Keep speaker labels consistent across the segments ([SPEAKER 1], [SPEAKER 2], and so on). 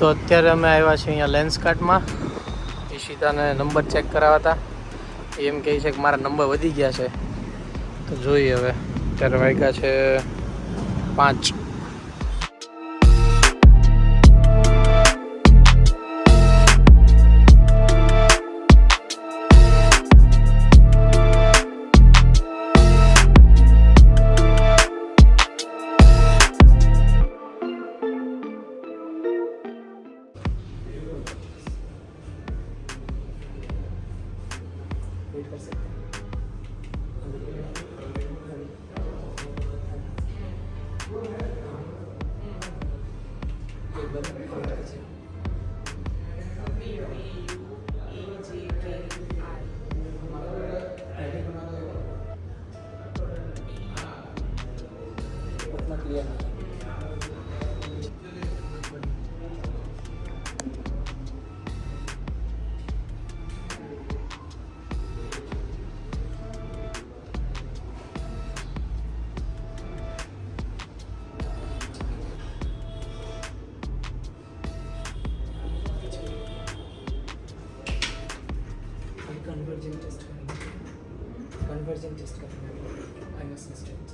[SPEAKER 1] તો અત્યારે અમે આવ્યા છીએ અહીંયા લેન્સ કાર્ટમાં. ઈશિતાને નંબર ચેક કરાવવા હતા. એમ કહે છે કે મારા નંબર વધી ગયા છે. તો જોઈએ હવે. અત્યારે વાગ્યા છે 5.
[SPEAKER 2] कन्वर्जन टेस्ट करना आई एम असिस्टेंट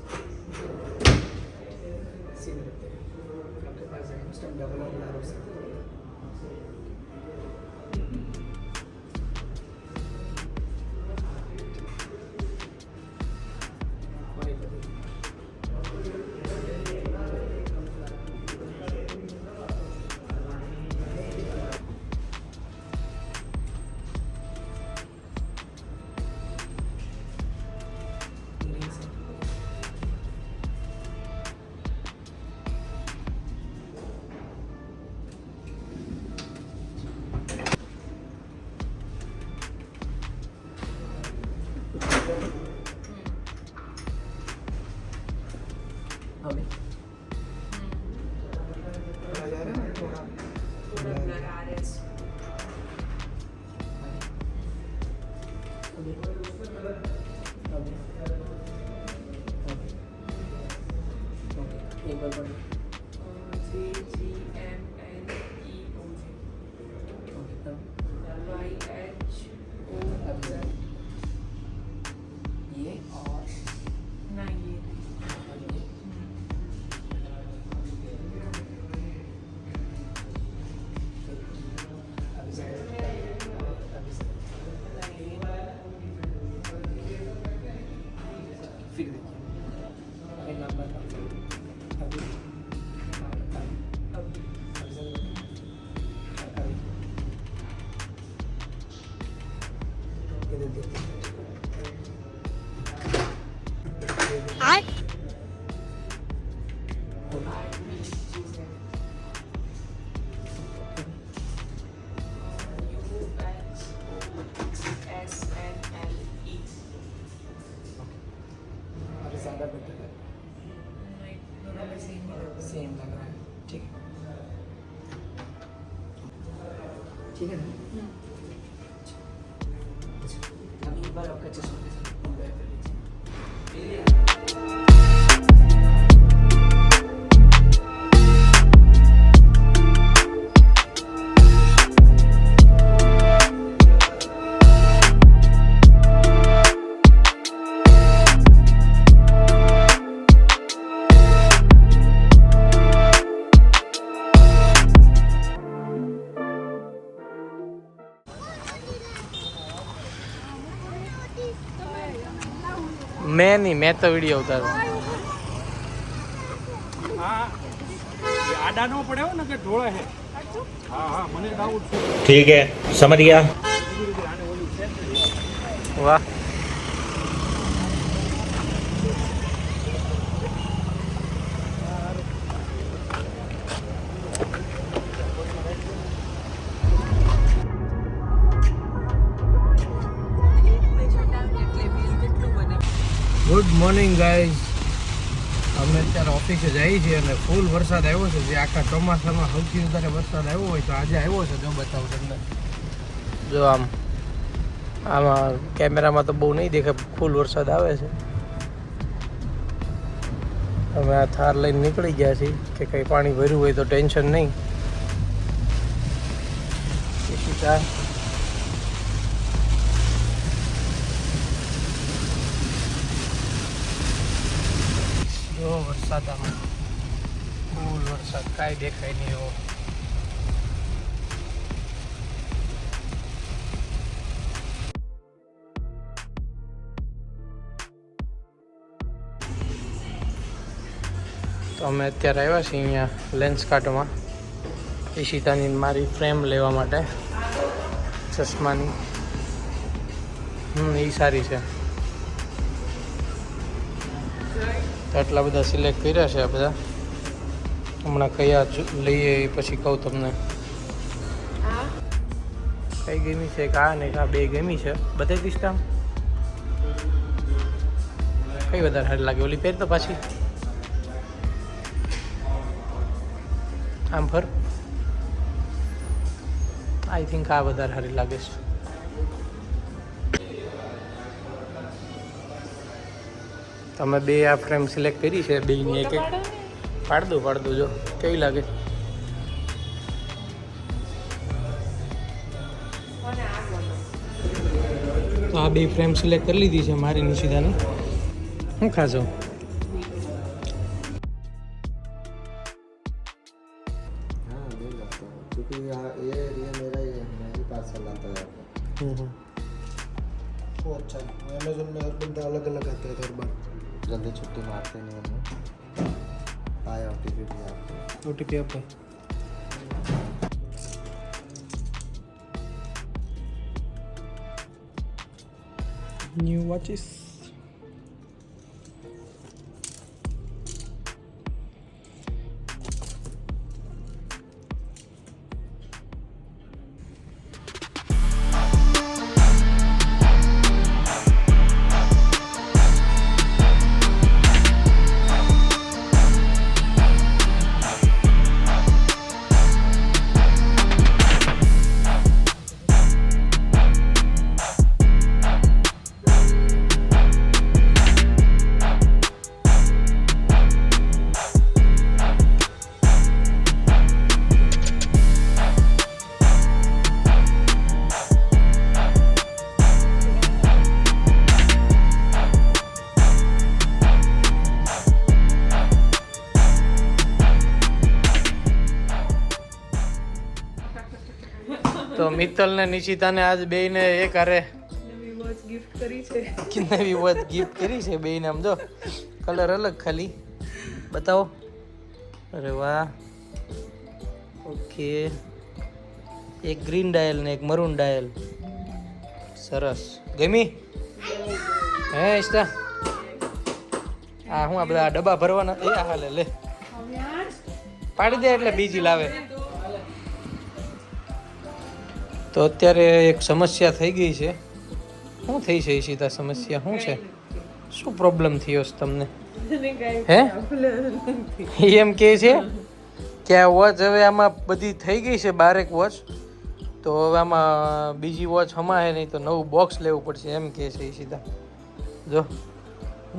[SPEAKER 2] सी मिलते हैं आपके पास है स्टम डबल और हो सकता है सेम लग रहा है ठीक है ना अभी एक बार आपका चश्मा
[SPEAKER 1] मैं नहीं, मैं तो वीडियो उतारू।
[SPEAKER 3] आडा नो पड़े हो ना कि ढोला है। हाँ हाँ मने डाउट
[SPEAKER 4] ठीक है समझ गया।
[SPEAKER 1] वाह ગુડ મોર્નિંગ ગાઈઝ, અમે અત્યારે ઓફિસે જઈએ છીએ અને ફૂલ વરસાદ આવ્યો છે. જે આખા ચોમાસામાં સૌથી વધારે વરસાદ આવ્યો હોય તો આજે આવ્યો છે. જો બતાવું તમને, જો આમાં કેમેરામાં તો બહુ નહીં દેખાય, ફૂલ વરસાદ આવે છે. અમે આ થાર લઈને નીકળી ગયા છીએ કે કંઈ પાણી ભર્યું હોય તો ટેન્શન નહીં. ઈશિતા જો વરસાદ આમાં ફૂલ વરસાદ કાંઈ દેખાય નહીં એવો. તો અમે અત્યારે આવ્યા છીએ અહીંયા લેન્સ કાર્ટમાં ઈશિતાની મારી ફ્રેમ લેવા માટે ચશ્માની. એ સારી છે. તો આટલા બધા સિલેક્ટ કર્યા છે આ બધા. હમણાં કયા લઈએ એ પછી કહું તમને. કઈ ગમી છે કે આ ને આ બે ગમી છે. બધે દિસ્તા કઈ વધારે સારી લાગે? ઓલી પહેર તો પાછી આમ ફર. આઈ થિંક આ વધારે સારી લાગે છે. તમે બે આ ફ્રેમ સિલેક્ટ કરી છે. બેની એક એક પાડ દો જો કેવી લાગે. તો આ બે ફ્રેમ સિલેક્ટ કરી લીધી છે મારી નિશિતાની. શું ખાશો?
[SPEAKER 2] क्योंकि यहाँ ये मेरा ही है, मैं ही पार्सल लाता है वो अच्छा है. अमेजोन में हर बंदा अलग अलग आता है हर बार. जल्दी छुट्टी मारते नहीं हम. आया OTP भी आपको.
[SPEAKER 1] OTP આપો. New watches. તો મિત્તલ ને નિશિતાને આજ બેયને એક હારે નવી વોચ ગિફ્ટ કરી છે. બેયને આમ જો કલર અલગ ખાલી બતાવો. અરે વાહ. ઓકે. એક ગ્રીન ડાયલ ને એક મરૂન ડાયલ. સરસ. ગમી? હે ઈશતા? આ હું આ બધા ડબ્બા ભરવાના. એ હાલે લે પાડી દે એટલે બીજી લાવે. તો અત્યારે એક સમસ્યા થઈ ગઈ છે. શું થઈ છે ઈશિતા સમસ્યા? શું છે? શું પ્રોબ્લેમ થયો છે તમને? હે એમ કે છે કે આ વોચ હવે આમાં બધી થઈ ગઈ છે 12 વોચ. તો હવે આમાં બીજી વોચ હમાય નહીં તો નવું બોક્સ લેવું પડશે એમ કે છે ઈશિતા. જો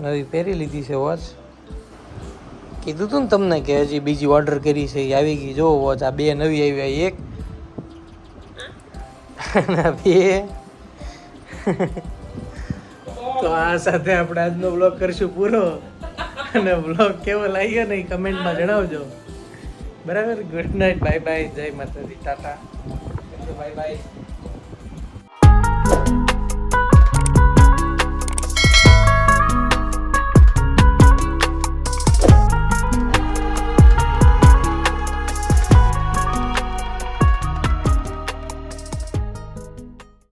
[SPEAKER 1] નવી પહેરી લીધી છે વોચ. કીધું તું ને તમને કે હજી બીજી ઓર્ડર કરી છે એ આવી ગઈ. જો વોચ આ બે નવી આવી. એક તો આ સાથે આપણે આજનો બ્લોગ કરશું પૂરો. અને બ્લોગ કેવો લાગ્યો ને કમેન્ટમાં જણાવજો. બરાબર. Good night. Bye bye. જય માતાજી. ટાટા. Bye by.